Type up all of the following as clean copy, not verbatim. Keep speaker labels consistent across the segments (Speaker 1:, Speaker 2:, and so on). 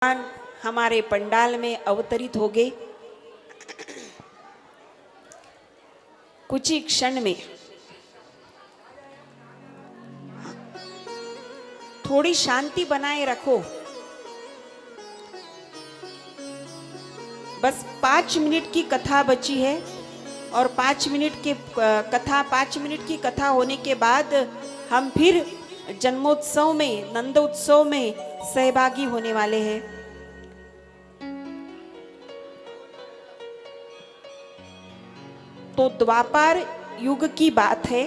Speaker 1: भगवान हमारे पंडाल में अवतरित हो गए। कुछ ही क्षण में थोड़ी शांति बनाए रखो। बस 5 मिनट की कथा बची है और 5 मिनट की कथा होने के बाद हम फिर जन्मोत्सव में, नंदोत्सव में सहभागी होने वाले हैं। तो द्वापर युग की बात है।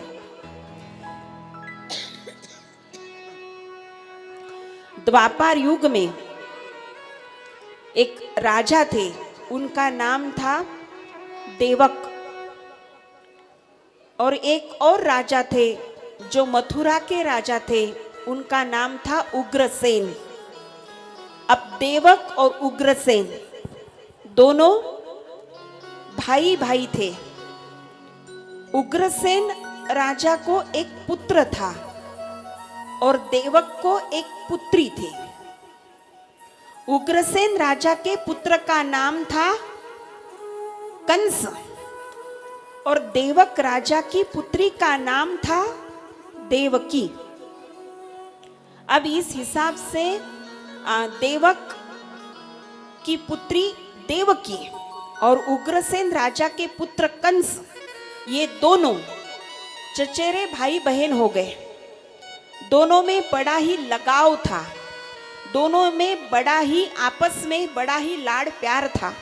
Speaker 1: द्वापर युग में एक राजा थे, उनका नाम था देवक। और एक और राजा थे जो मथुरा के राजा थे, उनका नाम था उग्रसेन। अब देवक और उग्रसेन दोनों भाई भाई थे। उग्रसेन राजा को एक पुत्र था और देवक को एक पुत्री थी। उग्रसेन राजा के पुत्र का नाम था कंस और देवक राजा की पुत्री का नाम था देवकी। अब इस हिसाब से देवक की पुत्री देवकी और उग्रसेन राजा के पुत्र कंस, ये दोनों चचेरे भाई बहन हो गए। दोनों में बड़ा ही लगाव था, दोनों में बड़ा ही आपस में बड़ा ही लाड़ प्यार था।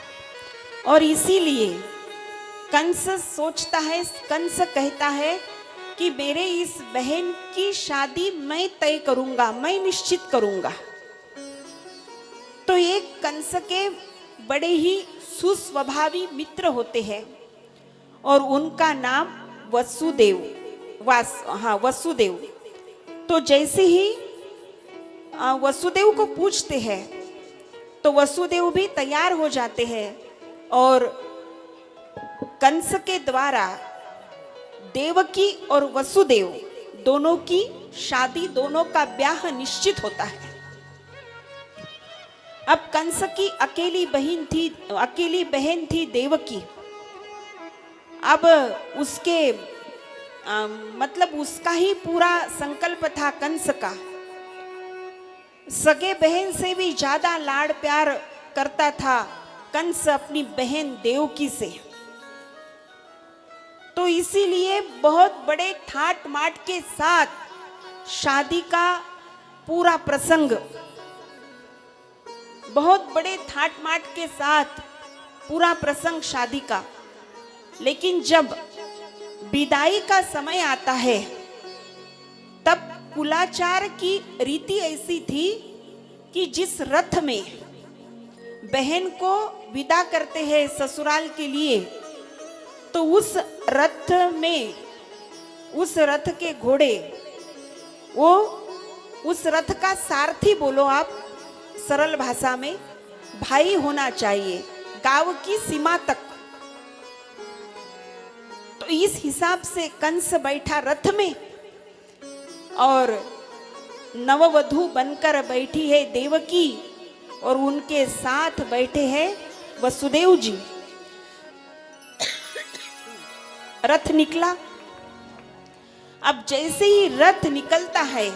Speaker 1: और इसीलिए कंस सोचता है, कंस कहता है कि मेरे इस बहन की शादी मैं तय करूंगा, मैं निश्चित करूंगा। तो एक कंस के बड़े ही सुस्वभावी मित्र होते हैं और उनका नाम वसुदेव। तो जैसे ही वसुदेव को पूछते हैं तो वसुदेव भी तैयार हो जाते हैं और कंस के द्वारा देवकी और वसुदेव दोनों की शादी, दोनों का ब्याह निश्चित होता है। अब कंस की अकेली बहन थी देवकी। अब उसके मतलब उसका ही पूरा संकल्प था कंस का। सगे बहन से भी ज्यादा लाड़ प्यार करता था कंस अपनी बहन देवकी से। तो इसीलिए बहुत बड़े ठाट माट के साथ शादी का पूरा प्रसंग, बहुत बड़े ठाट माट के साथ पूरा प्रसंग शादी का। लेकिन जब विदाई का समय आता है तब कुलाचार की रीति ऐसी थी कि जिस रथ में बहन को विदा करते हैं ससुराल के लिए, तो उस रथ के घोड़े, वो उस रथ का सारथी बोलो आप सरल भाषा में, भाई होना चाहिए गांव की सीमा तक। तो इस हिसाब से कंस बैठा रथ में और नववधू बनकर बैठी है देवकी और उनके साथ बैठे हैं वसुदेव जी। रथ निकला। अब जैसे ही रथ निकलता है,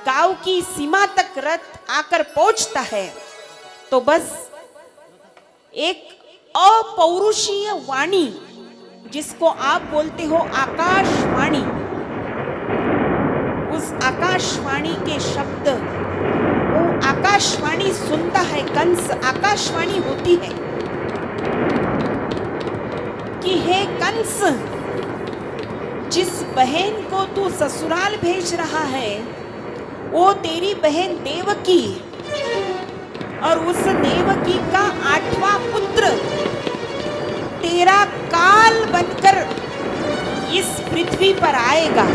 Speaker 1: गांव की सीमा तक रथ आकर पहुंचता है, तो बस एक अपौरुषीय वाणी, जिसको आप बोलते हो आकाशवाणी, उस आकाशवाणी के शब्द, वो आकाशवाणी सुनता है कंस। आकाशवाणी होती है कि हे कंस, जिस बहन को तू ससुराल भेज रहा है वो तेरी बहन देवकी, और उस देवकी का 8वां पुत्र तेरा काल बनकर इस पृथ्वी पर आएगा।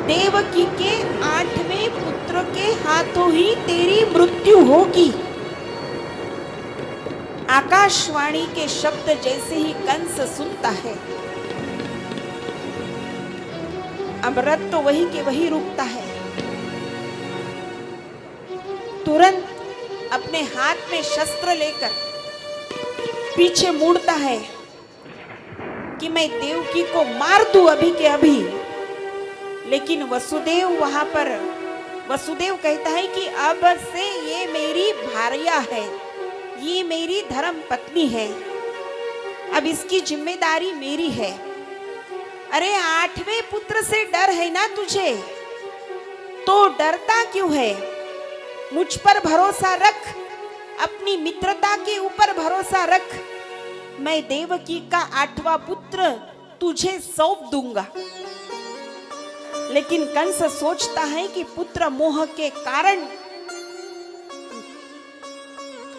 Speaker 1: देवकी के 8वें पुत्र के हाथों ही तेरी मृत्यु होगी। आकाशवाणी के शब्द जैसे ही कंस सुनता है, अब रथ तो वही के वही रुकता है। तुरंत अपने हाथ में शस्त्र लेकर पीछे मुड़ता है कि मैं देवकी को मार दूं अभी के अभी। लेकिन वसुदेव कहता है कि अब से ये मेरी भार्या है, ये मेरी धर्म पत्नी है, अब इसकी जिम्मेदारी मेरी है। अरे 8वें पुत्र से डर है ना तुझे, तो डरता क्यों है? मुझ पर भरोसा रख, अपनी मित्रता के ऊपर भरोसा रख। मैं देवकी का 8वां पुत्र तुझे सौंप दूंगा। लेकिन कंस सोचता है कि पुत्र मोह के कारण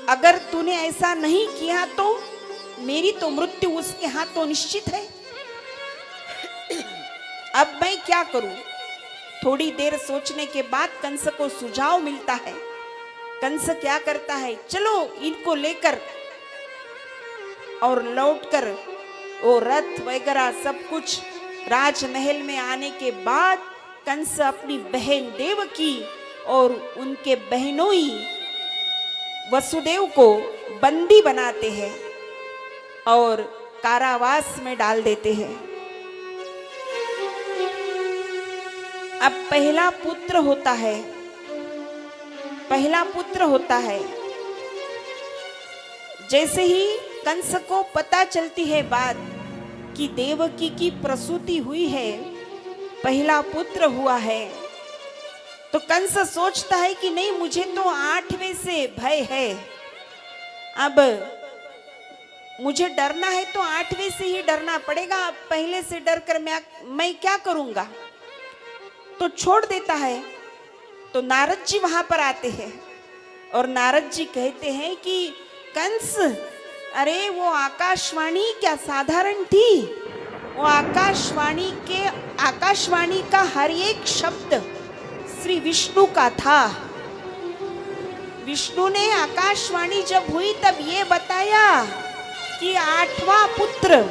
Speaker 1: अगर तूने ऐसा नहीं किया तो मेरी तो मृत्यु उसके हाथों निश्चित है। अब मैं क्या करूं? थोड़ी देर सोचने के बाद कंस को सुझाव मिलता है। कंस क्या करता है, चलो इनको लेकर और लौटकर वो रथ वगैरह सब कुछ राजमहल में आने के बाद कंस अपनी बहन देवकी और उनके बहनोई वसुदेव को बंदी बनाते हैं और कारावास में डाल देते हैं। अब पहला पुत्र होता है। जैसे ही कंस को पता चलती है बात कि देवकी की प्रसूति हुई है, पहला पुत्र हुआ है, तो कंस सोचता है कि नहीं, मुझे तो 8वें से भय है। अब मुझे डरना है तो 8वें से ही डरना पड़ेगा। अब पहले से डर कर मैं क्या करूंगा? तो छोड़ देता है। तो नारद जी वहां पर आते हैं और नारद जी कहते हैं कि कंस, अरे वो आकाशवाणी क्या साधारण थी? वो आकाशवाणी का हर एक शब्द श्री विष्णु का था। विष्णु ने आकाशवाणी जब हुई तब ये बताया कि 8वां पुत्र,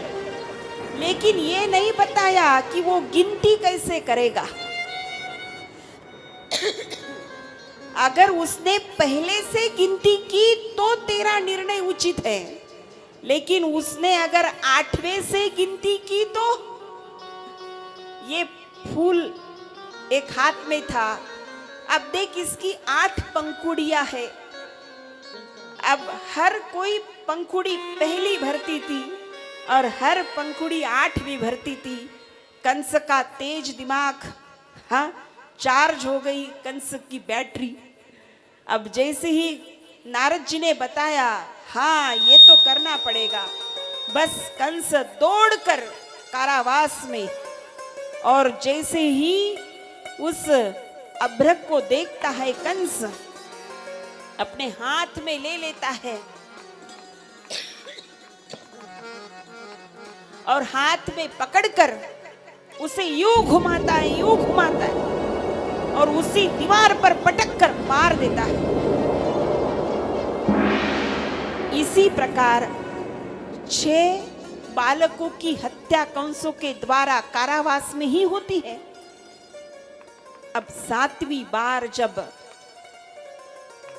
Speaker 1: लेकिन ये नहीं बताया कि वो गिनती कैसे करेगा। अगर उसने पहले से गिनती की तो तेरा निर्णय उचित है, लेकिन उसने अगर 8वें से गिनती की तो ये फूल एक हाथ में था। अब देख, इसकी 8 पंखुड़ियां है। अब हर कोई पंखुड़ी पहली भरती थी और हर पंखुड़ी 8वीं भरती थी। कंस का तेज दिमाग चार्ज हो गई, कंस की बैटरी। अब जैसे ही नारद जी ने बताया, हाँ ये तो करना पड़ेगा, बस कंस दौड़कर कारावास में, और जैसे ही उस अभ्रक को देखता है कंस, अपने हाथ में ले लेता है और हाथ में पकड़कर उसे यूं घुमाता है और उसी दीवार पर पटक कर मार देता है। इसी प्रकार 6 बालकों की हत्या कंसों के द्वारा कारावास में ही होती है। अब 7वीं बार जब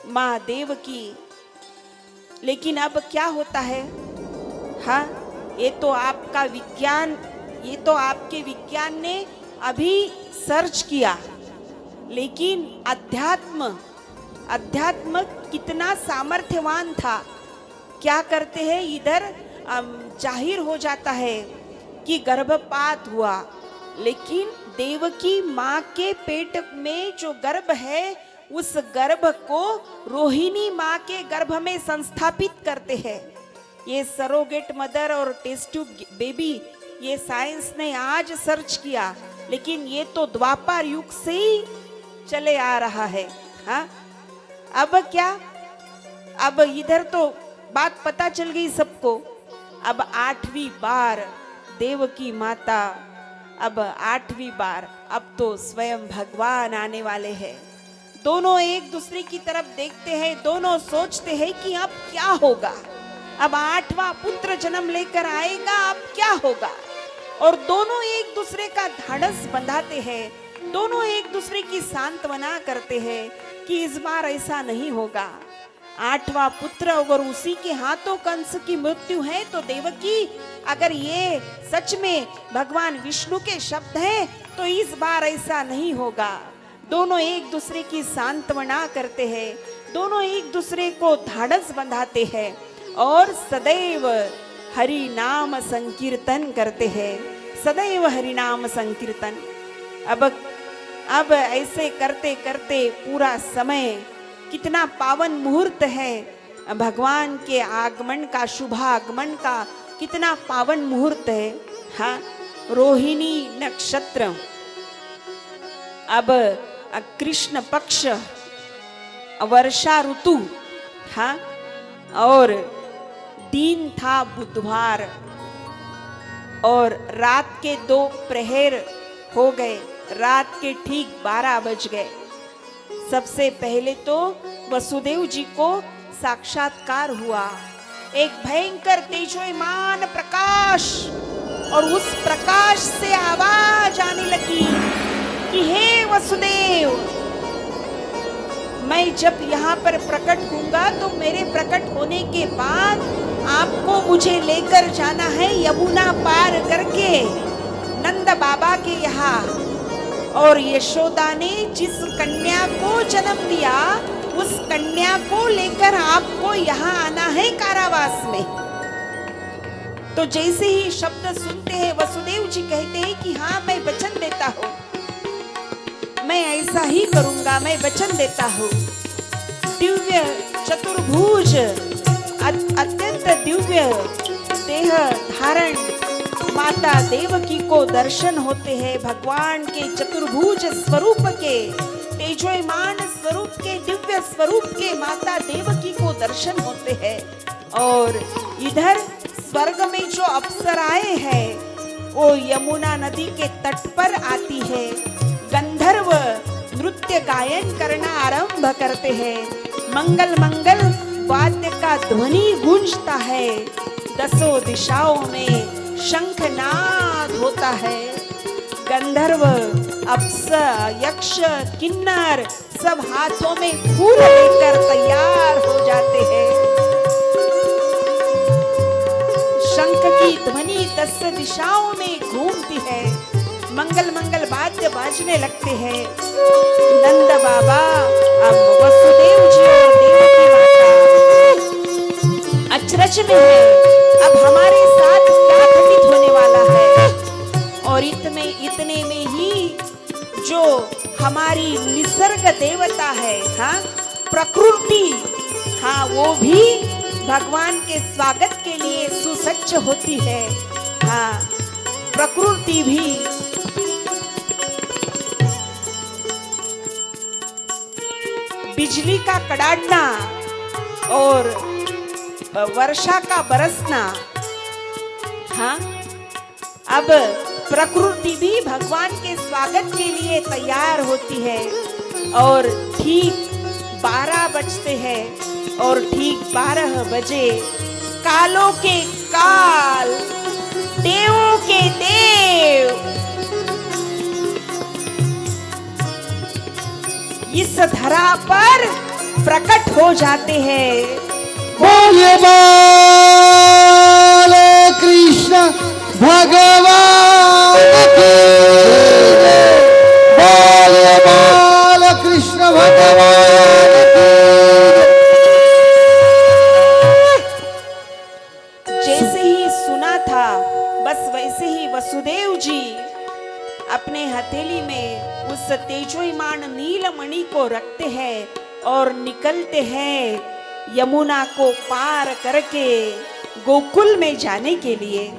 Speaker 1: मां देवकी, लेकिन अब क्या होता है, ये तो आपके विज्ञान ने अभी सर्च किया, लेकिन अध्यात्म कितना सामर्थ्यवान था। क्या करते हैं, इधर जाहिर हो जाता है कि गर्भपात हुआ, लेकिन देवकी माँ के पेट में जो गर्भ है उस गर्भ को रोहिणी माँ के गर्भ में संस्थापित करते हैं। ये सरोगेट मदर और टेस्ट ट्यूब बेबी, ये साइंस ने आज सर्च किया, लेकिन ये तो द्वापर युग से ही चले आ रहा है। अब क्या, अब इधर तो बात पता चल गई सबको। अब 8वीं बार देवकी माता, अब 8वीं बार, अब तो स्वयं भगवान आने वाले हैं। दोनों एक दूसरे की तरफ देखते हैं, दोनों सोचते हैं कि अब क्या होगा, अब 8वां पुत्र जन्म लेकर आएगा, अब क्या होगा। और दोनों एक दूसरे का ढाढ़स बंधाते हैं, दोनों एक दूसरे की सांत्वना करते हैं कि इस बार ऐसा नहीं होगा। 8वां पुत्र अगर उसी के हाथों कंस की मृत्यु है तो देवकी, अगर ये सच में भगवान विष्णु के शब्द हैं तो इस बार ऐसा नहीं होगा। दोनों एक दूसरे की सांत्वना करते हैं, दोनों एक दूसरे को धाड़स बंधाते हैं और सदैव हरि नाम संकीर्तन करते हैं, सदैव हरि नाम संकीर्तन। अब ऐसे करते करते पूरा समय, कितना पावन मुहूर्त है भगवान के आगमन का, शुभ आगमन का कितना पावन मुहूर्त है। हाँ, रोहिणी नक्षत्र, अब कृष्ण पक्ष, वर्षा ऋतु, हाँ, और दिन था बुधवार और रात के 2 प्रहर हो गए, रात के ठीक 12 बज गए। सबसे पहले तो वसुदेव जी को साक्षात्कार हुआ, एक भयंकर तेजोयमान प्रकाश, और उस प्रकाश से आवाज आने लगी कि हे वसुदेव, मैं जब यहाँ पर प्रकट होऊंगा तो मेरे प्रकट होने के बाद आपको मुझे लेकर जाना है यमुना पार करके नंद बाबा के यहाँ। और यशोदा ने जिस कन्या को जन्म दिया उस कन्या को लेकर आपको यहाँ आना है कारावास में। तो जैसे ही शब्द सुनते हैं वसुदेव जी कहते हैं कि हाँ, मैं वचन देता हूँ, मैं ऐसा ही करूंगा, मैं वचन देता हूँ। दिव्य चतुर्भुज, अत्यंत दिव्य देह धारण माता देवकी को दर्शन होते हैं, भगवान के चतुर्भुज स्वरूप के, तेजोयमान स्वरूप के, दिव्य स्वरूप के माता देवकी को दर्शन होते हैं। और इधर स्वर्ग में जो अप्सराएं हैं वो यमुना नदी के तट पर आती है, गंधर्व नृत्य गायन करना आरंभ करते हैं, मंगल मंगल वाद्य का ध्वनि गूंजता है, 10 दिशाओं में शंखनाद होता है। गंधर्व, अप्सरा, यक्ष, किन्नर सब हाथों में फूल लेकर तैयार हो जाते हैं। शंख की ध्वनि 10 दिशाओं में घूमती है, मंगल मंगल वाद्य बाजने लगते हैं। नंद बाबा, अब वसुदेव जी और देवकी माता अचरज में है, अब हमारे साथ क्या घटित होने वाला है। और इतने में ही जो हमारी निसर्ग देवता है, हाँ, प्रकृति, हाँ, वो भी भगवान के स्वागत के लिए सुसज्ज होती है। हाँ, प्रकृति भी बिजली का कड़ाड़ना और वर्षा का बरसना, हाँ, अब प्रकृति भी भगवान के स्वागत के लिए तैयार होती है। और ठीक 12 बजते हैं और ठीक 12 बजे कालों के काल, देवों के देव इस धरा पर प्रकट हो जाते हैं।
Speaker 2: बोले कृष्ण भगवान की जय, बोले कृष्ण भगवान की।
Speaker 1: जैसे ही सुना था बस वैसे ही वसुदेव जी अपने हथेली में उस तेजोयमान नीलमणि को रखते हैं और निकलते हैं यमुना को पार करके गोकुल में जाने के लिए।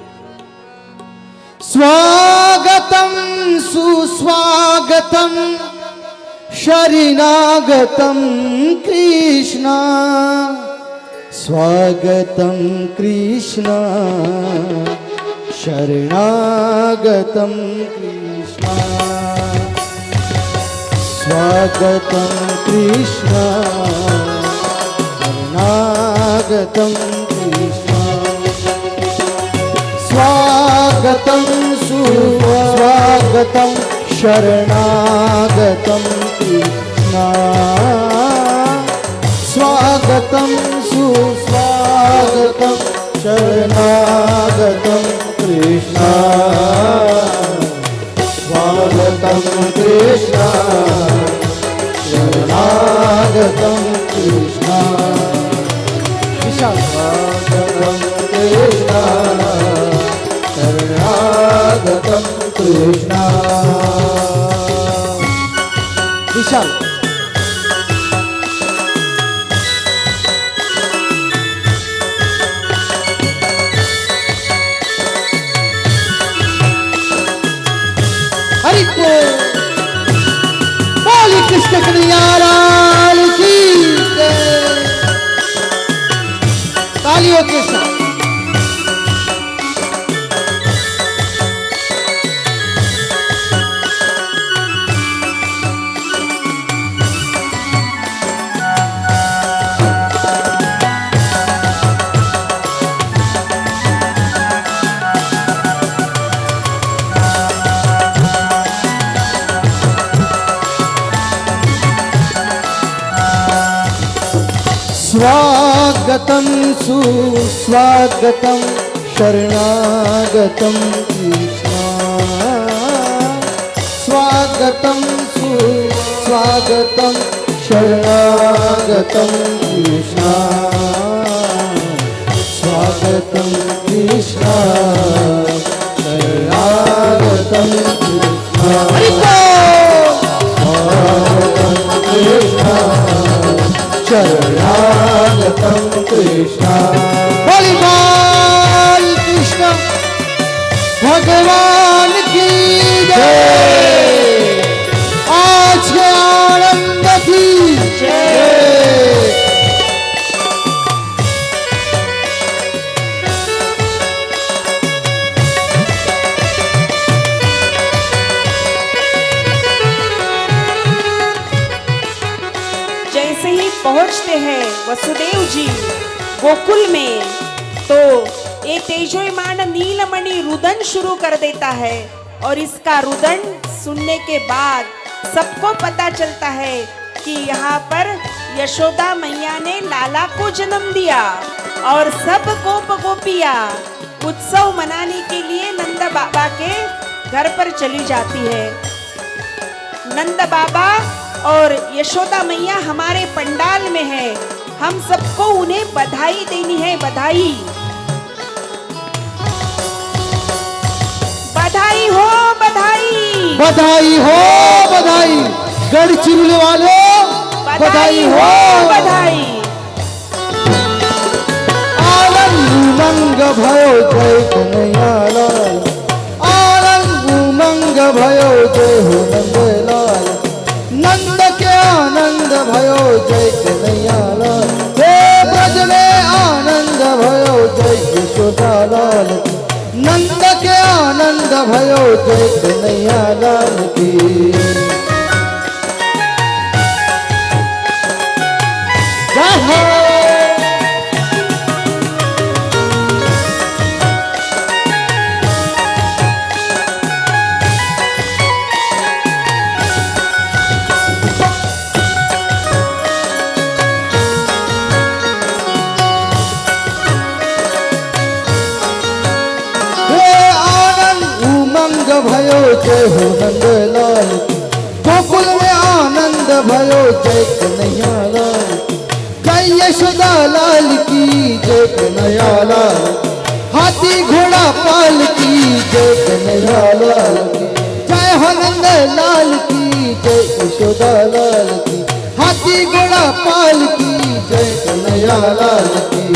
Speaker 2: स्वागतम सुस्वागतम शरणागतम कृष्ण, स्वागतम कृष्ण शरणागतम कृष्ण, स्वागतम कृष्ण शरणागतम कृष्ण, स्वागतम सुस्वागतम शरणागतम कृष्ण, कृष्ण स्वागतं सुस्वागतं शरणागतं कृष्ण स्वागतं कृष्ण शरणागतं कृष्ण स्वागतं कृष्ण शरणागतं कृष्ण विशाल हरि बोली कृष्ण कन्हैया लाल की जय। तालियों के साथ स्वागतं सुस्वागतं शरणागतं कृष्ण स्वागतं सुस्वागतं शरणागतं कृष्ण स्वागतं कृष्ण शरणागतं कृष्ण हरि बोल कृष्ण शरणागतं कृष्ण बोली बाल कृष्ण भगवान की जय आज के आनंद की जय।
Speaker 1: जैसे ही पहुंचते हैं वसुदेव जी गोकुल में, तो ये तेजोयमान नीलमणि रुदन शुरू कर देता है। और इसका रुदन सुनने के बाद सबको पता चलता है कि यहाँ पर यशोदा मैया ने लाला को जन्म दिया। और सब गोप गोपियाँ उत्सव मनाने के लिए नंद बाबा के घर पर चली जाती है। नंद बाबा और यशोदा मैया हमारे पंडाल में है, हम सबको उन्हें बधाई देनी है। बधाई बधाई हो बधाई,
Speaker 2: बधाई हो बधाई, गढ़चिरौली वालों बधाई हो
Speaker 1: बधाई।
Speaker 2: आनंद उमंग भयो जय कन्हैया लाल, आनंद उमंग भयो जय हो नंदलाल, नंद के आनंद भयो जय कन्हैया लाल, हे ब्रज में आनंद भयो जय यशोदा लाल की, नंद के आनंद भयो जय कन्हैया लाल की जय हो। भयो जय हो नंदलाल की, गोकुल में आनंद भयो जय कन्हैया लाल, जय यशोदा लाल की जय कन्हैया लाल, हाथी घोड़ा पाल की जय कन्हैया लाल की, जय हो नंदलाल की जय यशोदा लाल की, हाथी घोड़ा पाल की जय कन्हैया लाल की।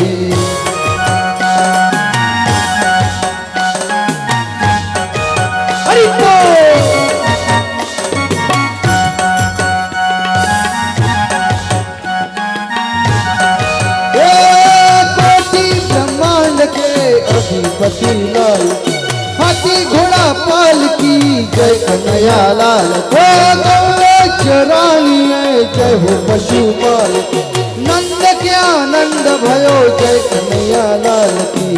Speaker 2: अधिपति लाल, हाथी घोड़ा पाल की जय कन्हैया लाल, चरानी जय हो पशुपाल, नंद के आनंद भयो जय कन्हैया लाल की।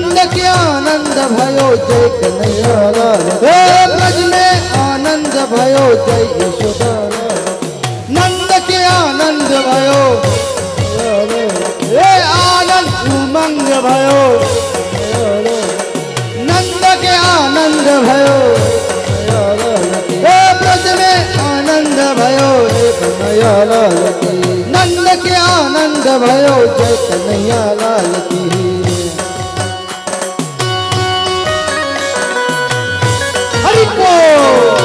Speaker 2: नंद के आनंद भयो जय कन्हैया लाल हे ब्रज में आनंद भयो जय यशोदा नंद के आनंद भयो हे आनंद उमंग भयो नंद के आनंद भयो हे ब्रज में आनंद भयो जय कन्हैया लाल की नंद के आनंद भयो जय कन्हैया लाल की हरि बोल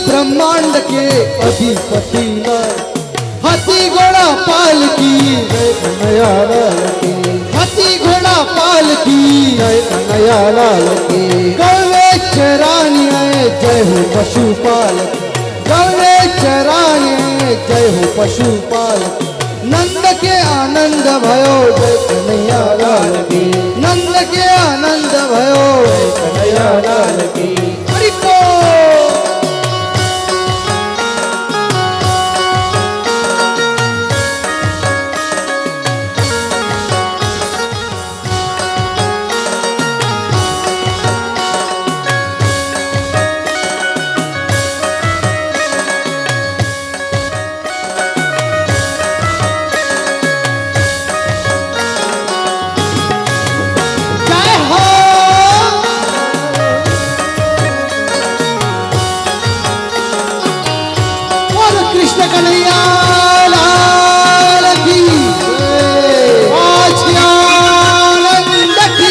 Speaker 2: ब्रह्मांड के अधिपति हाथी घोड़ा पाल की जय कन्हैया लाल की हाथी घोड़ा पाल की जय कन्हैया लाल की गौवे चरानी जय हो पशुपाल गौवे चरानी जय हो पशुपाल नंद के आनंद भयो जय कन्हैया लाल की नंद के आनंद भयो जय कन्हैया लाल की हरि बोल कन्हैया लाल की आज आनंद की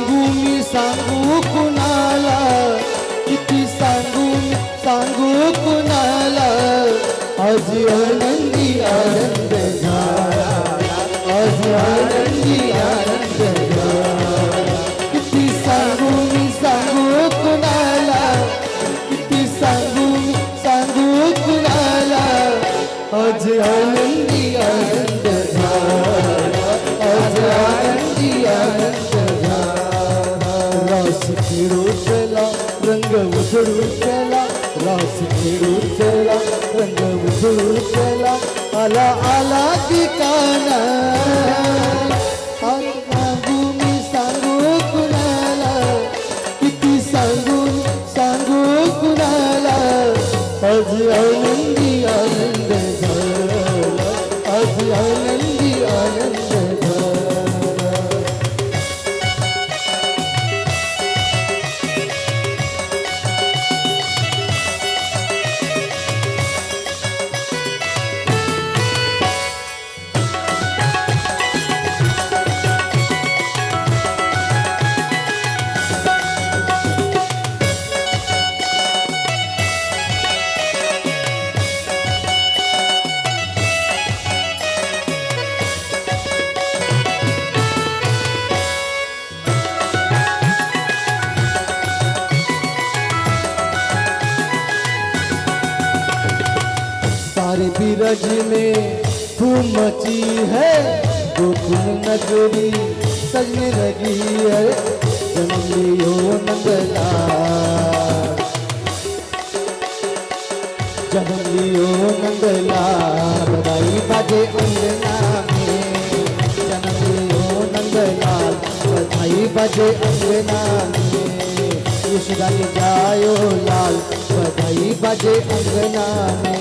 Speaker 2: सांगू कुणाला किती सांगू कुणाला आज आनंदी आनंद झाला आज आनंदी आनंद झाला किती सांगू कुणाला किती सांगू कुणाला आज आनंदी आनंद झाला आज आनंदी आनंद रास खेळू चला रंग उधळू चला रास खेळू चला रंग उधळू चला आला आला ठिकाणा सांगू मी सांगू कुणाला किती सांगू कुणाला आज आनंदी आनंद झाला आज आनंदी बिरज में धूम मची है, गोकुल नगरी सजने लगी है, जन्म लियो नंदलाल, जन्म लियो नंदलाल, बधाई बाजे अंगना में, जन्म लियो नंदलाल, बधाई बाजे अंगना में, यशोदा ने जायो लाल, बधाई बाजे अंगना में।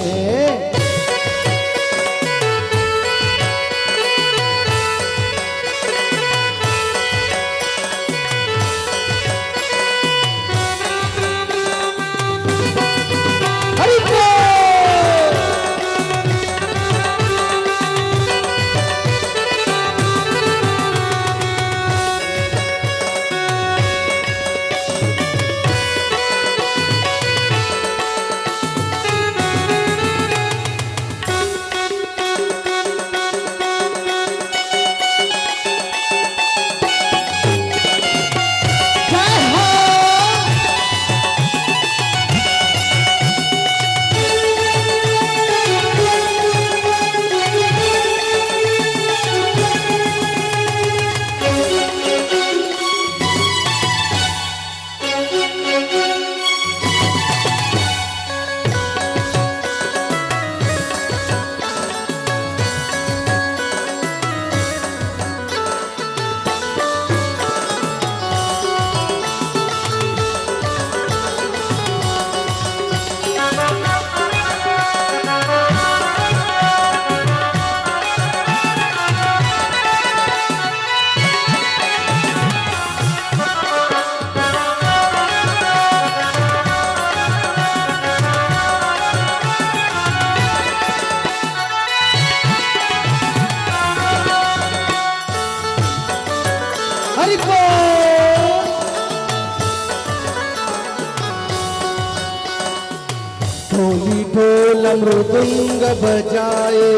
Speaker 2: ढोली ढोल मृदंग बजाए,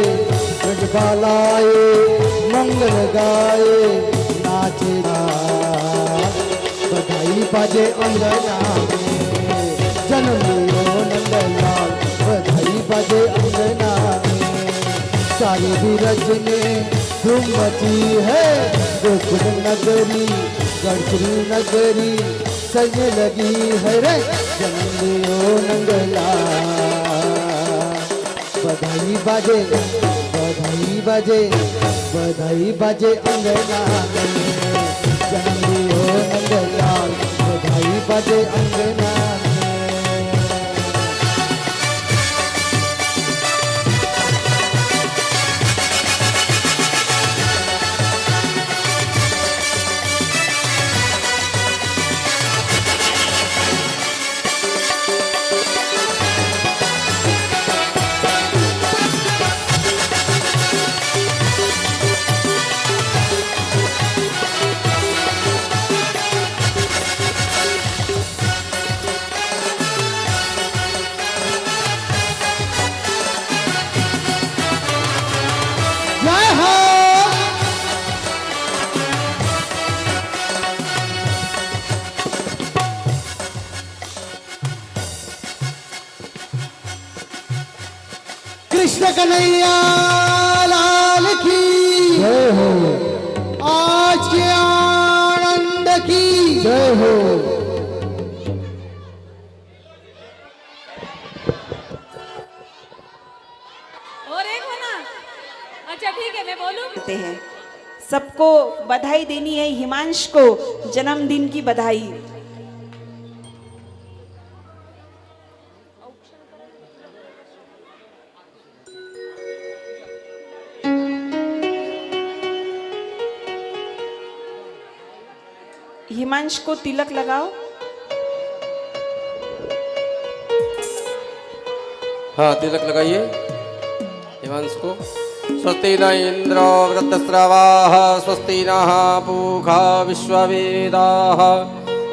Speaker 2: गजबालाए मंगल गाए, नाचे बधाई बाजे अंगना में, जन्म लियो नंदलाल, बधाई बाजे अंगना में, सारे बिरज में धूम मची है, गोकुल नगरी गढ़पुरी नगरी सजने लगी है रे, जन्म लियो नंदलाल, बधाई बाजे बधाई बाजे बधाई बाजे अंगना में, जन्म लियो नंदलाल, बधाई बाजे अंगना में। कृष्ण कन्हैया लाल की जय हो, आज के आनंद की जय हो।
Speaker 3: और एक हो ना, अच्छा ठीक है मैं बोलूं।
Speaker 1: कहते हैं सबको बधाई देनी है, हिमांश को जन्मदिन की बधाई। हिमांश को तिलक लगाओ।
Speaker 4: हाँ तिलक लगाइए हिमांश को। स्वस्ति न इंद्र वृतस्रवाः, स्वस्ति नः पूषा विश्ववेदाः,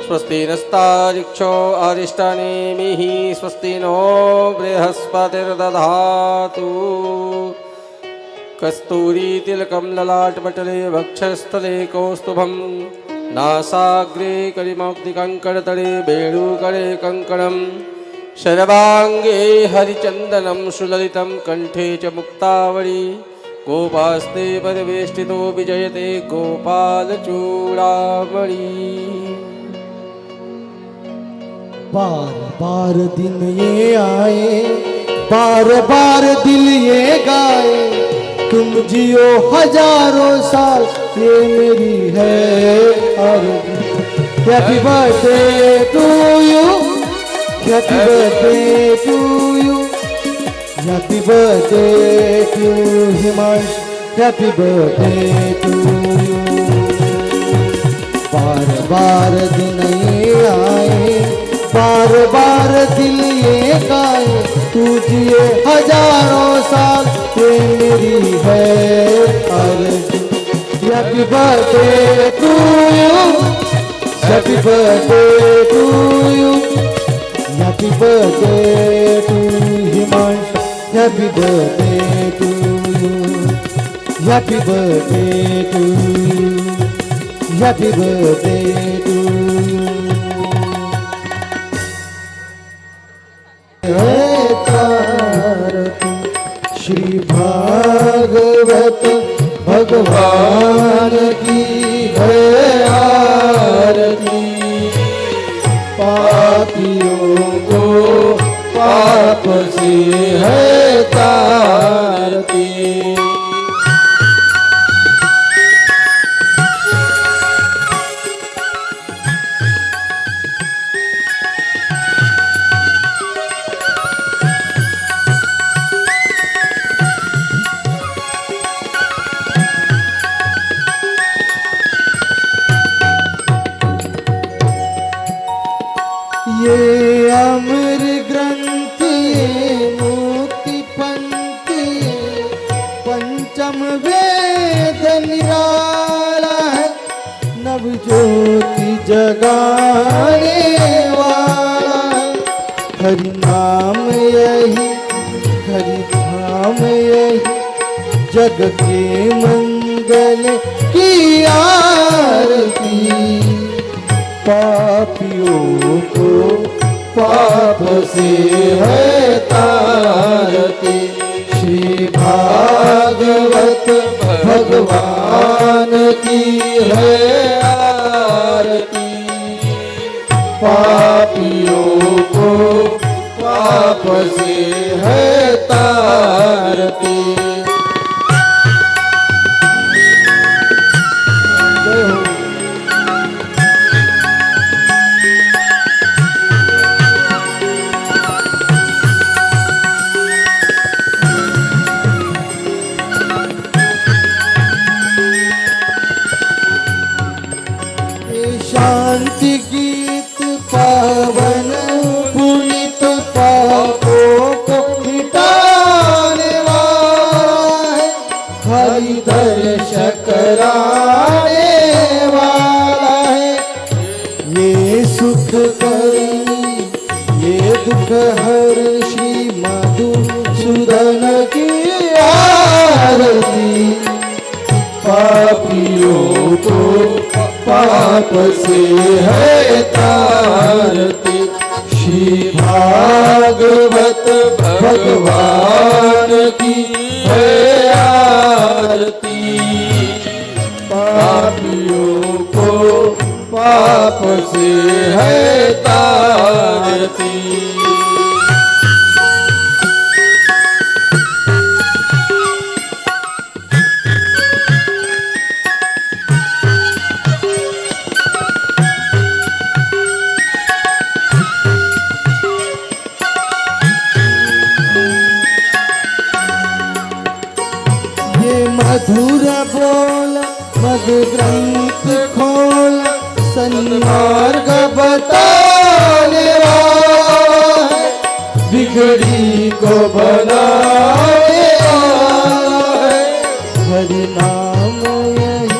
Speaker 4: स्वस्ति नस्तार्क्ष्यो अरिष्टनेमिः, स्वस्ति नो बृहस्पतिर्दधातु। कस्तूरी तिलकं ललाटपटले वक्षस्थले कौस्तुभं, नासाग्रे करिमौक्तिकङ्कणतले वेणुकरे कङ्कणं, शर्वांगे हरिचंदनं सुललितं कंठे च मुक्तावली गोपास्ते परिवेष्टितो विजयते गोपालचूड़ामणि।
Speaker 2: बार बार दिन ये आए, बार बार दिल ये गाए, तुम जियो हजारों साल ये मेरी है आरज़ू। Happy birthday to you, happy birthday to you, happy birthday to Himanshu, happy birthday to you. बार बार दिन ये आए, बार बार दिल ये गाए, तू जिए हजारों साल ये मेरी है आरज़ू। Happy birthday to you, happy birthday to you, happy birthday to Himanshu, happy birthday to you, happy birthday to you, happy birthday to you. Shri Bhagwat भगवान की है आरती, पापियों को पाप से है तारती। ये अमर ग्रंथ ये मुक्ति पंक्ति, पंचम वेद निराला है, नव ज्योति जगाने वाला है। हरि नाम यही, हरि धाम यही, जग के मंगल की आरती। पापियों को पाप से है तारती, श्री भागवत भगवान की है आरती। पापियों को पाप से है तारती। शांति गीत पावन पुनीत पापों को मिटाने वाला है, हरि दर्शन कराने वाला है। ये सुख करी ये दुख हर श्री मधुसूदन की आरती। पापियों को पाप से है तारती, श्री भागवत भगवान की है आरती। पापियों को पाप से है तारती। मधुर बोल मद ग्रंथ खोल, सन्मार्ग बताने वाला है, बिगड़ी को बनाने वाला है। हरि नाम यही,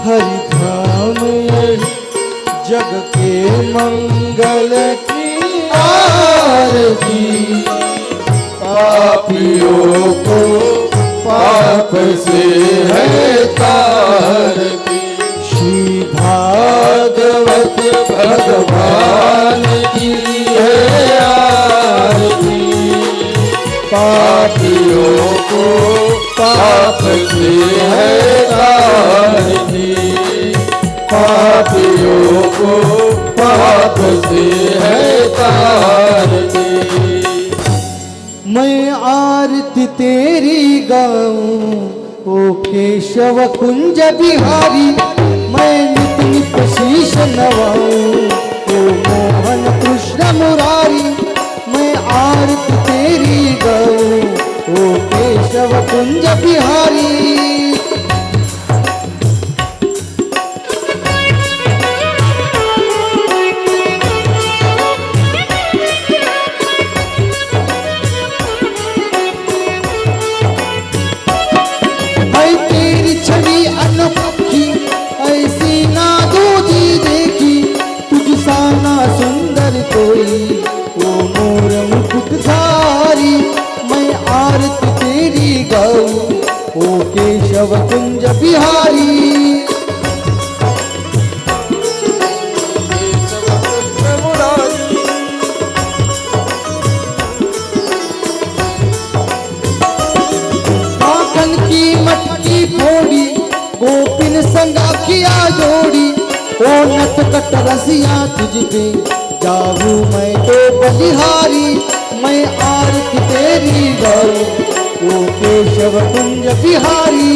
Speaker 2: हरि धाम यही, जग के मंगल की आरती। पापियों को पाप से है तारती, श्री भागवत भगवान की है
Speaker 4: को पाप से है तारती।
Speaker 2: मैं आरती तेरी गाऊं ओ केशव कुंज बिहारी, मैं नित नित शीश नवाऊं ओ मोहन कृष्ण मुरारी। मैं आरती तेरी गाऊं ओ केशव कुंज बिहारी। मैं तेरी छवि अनोखी ऐसी ना दूजी देखी, तुझ सा ना सुंदर कोई ओ मोर मुकुटधारी। मैं आरती तेरी गाऊं ओ केशव कुंज बिहारी। माखन की मटकी फोड़ी गोपिन संगा किया जोड़ी, ओ नट कट रसिया तुझ पे जाऊं मैं तो बलिहारी। मैं आरती तेरी गाऊं ओ केशव कुंज बिहारी।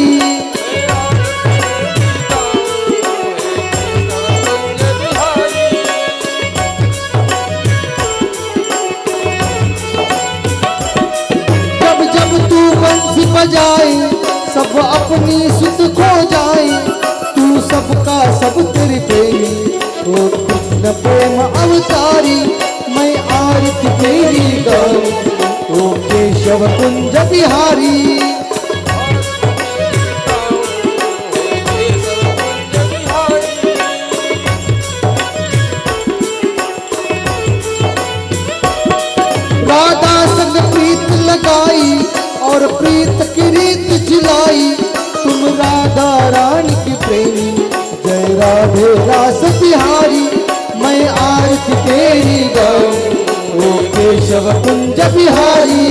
Speaker 2: जब जब तू बंसी बजाए सब अपनी सुध खो जाए, तू सबका सब तेरी प्रेमी ओ कृष्ण प्रेम अवतारी। मैं आरती तेरी गाऊं ओ केशव कुंज बिहारी। राधा संग प्रीत लगाई और प्रीत की रीत जिलाई, तुम राधा रानी की प्रेमी जय राधे रास बिहारी। मैं आरती तेरी गाऊं ओ केशव कुंज बिहारी।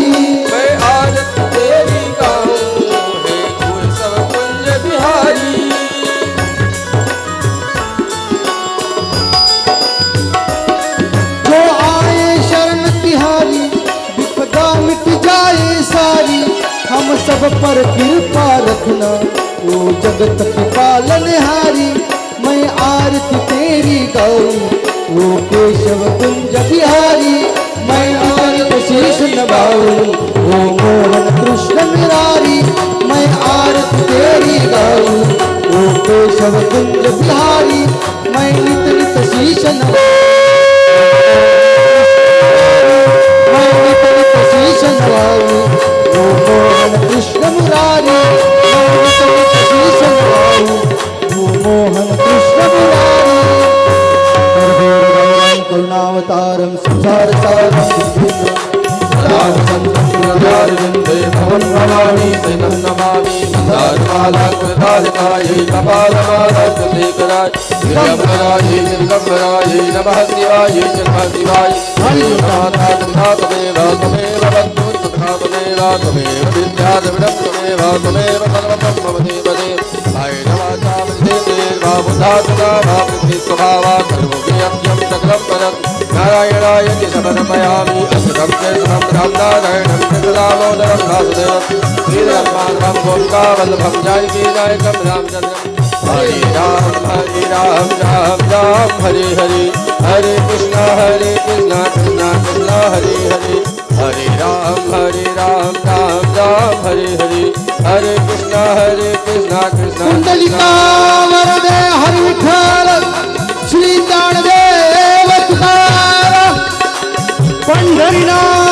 Speaker 4: मैं आरती तेरी गाऊं हे केशव कुंज बिहारी।
Speaker 2: जो आए शरण तिहारी विपदा मिट जाए सारी, हम सब पर कृपा रखना ओ जगत के पालनहारी। मैं आरती तेरी गाऊं ओ केशव कुंज बिहारी। मैं आरती शीश नवाऊं ओ मोहन कृष्ण मुरारी। मैं आरती तेरी गाऊं ओ केशव कुंज बिहारी। मैं नित नित शीश मैं नित नित शीश नवाऊं ओ मोहन कृष्ण मुरारी। मैं नित नित शीश नवाऊं ओ मोहन कृष्ण मुरारी। करुणावतारम संसार सारम
Speaker 4: रामचंद्रवन्दे भवन् नमामि शरणं नमामि। मंदारमाला कृतालिकायै कपालमाला कृतिकराय दिगम्बराय दिगम्बराय नमः शिवाय नमः शिवाय। हरिनाथात्मेव त्वमेव बन्धुः सुखा त्वमेव त्वमेव विद्याद्रविणं त्वमेव त्वमेव सर्वं मम देवदेव। बुद्धात्मा स्वभावा सर्वोऽप्यं सकलं परं नारायणाय समर्पयामि। अमृतं च समं रामनारायणं च दामोदरं वासुदेवं श्रीराममाधवं गोपिकावल्लभं जानकीनायकं रामचन्द्रं। हरे राम राम राम हरे हरे, हरे कृष्ण कृष्ण कृष्ण हरे हरे। हरे राम राम राम हरे हरे, हरे कृष्ण कृष्ण कृष्ण।
Speaker 2: कुंडलिका वरदे हरि विठ्ठल श्री ज्ञानदेव तुकाराम पंढरीनाथ।